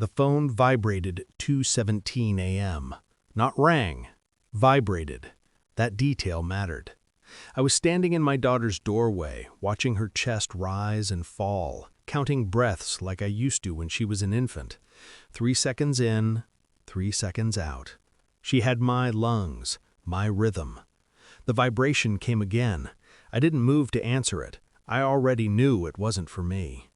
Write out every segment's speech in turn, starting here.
The phone vibrated at 2:17 a.m. Not rang, vibrated. That detail mattered. I was standing in my daughter's doorway, watching her chest rise and fall, counting breaths like I used to when she was an infant. 3 seconds in, 3 seconds out. She had my lungs, my rhythm. The vibration came again. I didn't move to answer it. I already knew it wasn't for me.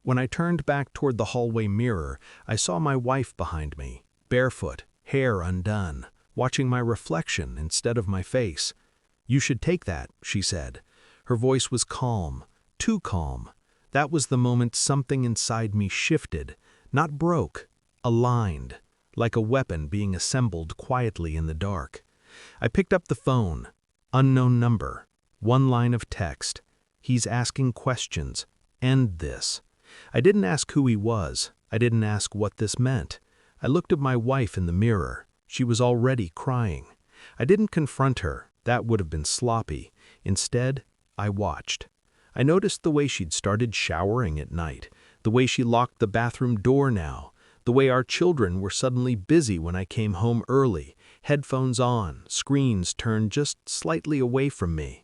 When I turned back toward the hallway mirror, I saw my wife behind me, barefoot, hair undone, watching my reflection instead of my face. "You should take that," she said. Her voice was calm, too calm. That was the moment something inside me shifted, not broke, aligned, like a weapon being assembled quietly in the dark. I picked up the phone. Unknown number. One line of text. "He's asking questions. End this." I didn't ask who he was. I didn't ask what this meant. I looked at my wife in the mirror. She was already crying. I didn't confront her. That would have been sloppy. Instead, I watched. I noticed the way she'd started showering at night, the way she locked the bathroom door now, the way our children were suddenly busy when I came home early, headphones on, screens turned just slightly away from me.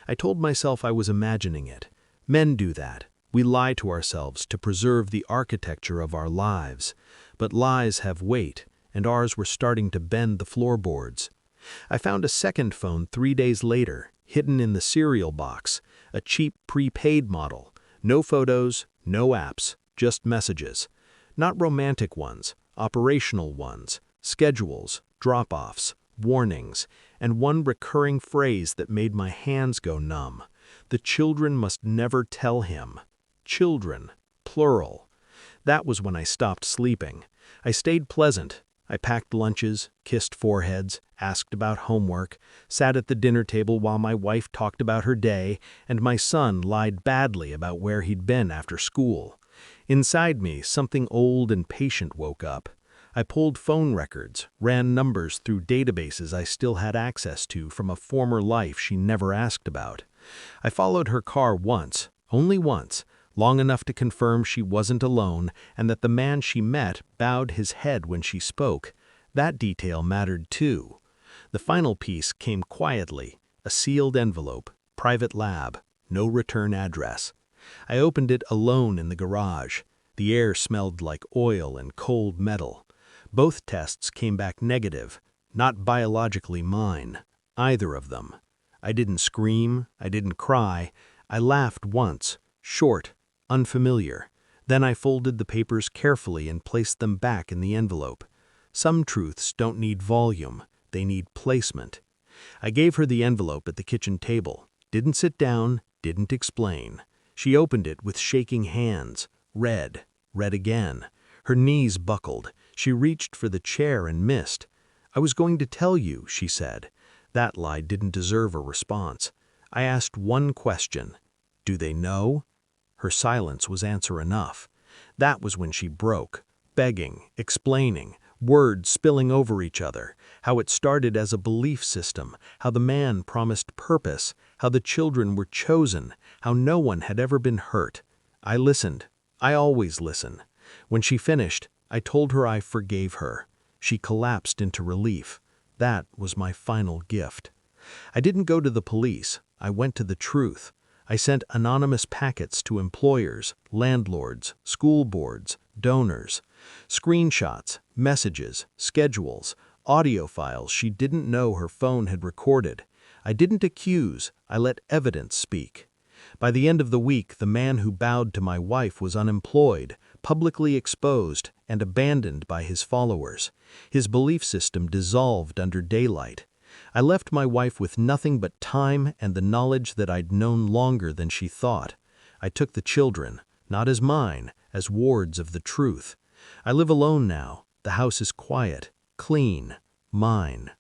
I told myself I was imagining it. Men do that. We lie to ourselves to preserve the architecture of our lives. But lies have weight, and ours were starting to bend the floorboards. I found a second phone 3 days later, hidden in the cereal box, a cheap prepaid model. No photos, no apps, just messages. Not romantic ones, operational ones, schedules, drop-offs, warnings, and one recurring phrase that made my hands go numb. The children must never tell him. Children, plural. That was when I stopped sleeping. I stayed pleasant. I packed lunches, kissed foreheads, asked about homework, sat at the dinner table while my wife talked about her day, and my son lied badly about where he'd been after school. Inside me, something old and patient woke up. I pulled phone records, ran numbers through databases I still had access to from a former life she never asked about. I followed her car once, only once, long enough to confirm she wasn't alone and that the man she met bowed his head when she spoke. That detail mattered too. The final piece came quietly, a sealed envelope, private lab, no return address. I opened it alone in the garage. The air smelled like oil and cold metal. Both tests came back negative, not biologically mine, either of them. I didn't scream, I didn't cry. I laughed once, short, unfamiliar. Then I folded the papers carefully and placed them back in the envelope. Some truths don't need volume, they need placement. I gave her the envelope at the kitchen table, didn't sit down, didn't explain. She opened it with shaking hands, read again. Her knees buckled. She reached for the chair and missed. "I was going to tell you," she said. That lie didn't deserve a response. I asked one question. "Do they know?" Her silence was answer enough. That was when she broke, begging, explaining, words spilling over each other, how it started as a belief system, how the man promised purpose, how the children were chosen, how no one had ever been hurt. I listened. I always listen. When she finished, I told her I forgave her. She collapsed into relief. That was my final gift. I didn't go to the police. I went to the truth. I sent anonymous packets to employers, landlords, school boards, donors. Screenshots, messages, schedules, audio files she didn't know her phone had recorded. I didn't accuse, I let evidence speak. By the end of the week, the man who bowed to my wife was unemployed, publicly exposed, and abandoned by his followers. His belief system dissolved under daylight. I left my wife with nothing but time and the knowledge that I'd known longer than she thought. I took the children, not as mine, as wards of the truth. I live alone now. The house is quiet, clean, mine.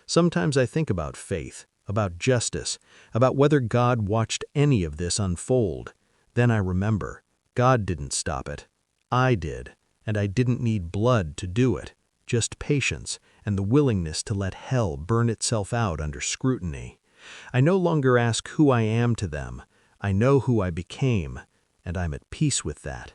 Sometimes I think about faith, about justice, about whether God watched any of this unfold. Then I remember, God didn't stop it. I did, and I didn't need blood to do it, just patience and the willingness to let hell burn itself out under scrutiny. I no longer ask who I am to them. I know who I became, and I'm at peace with that.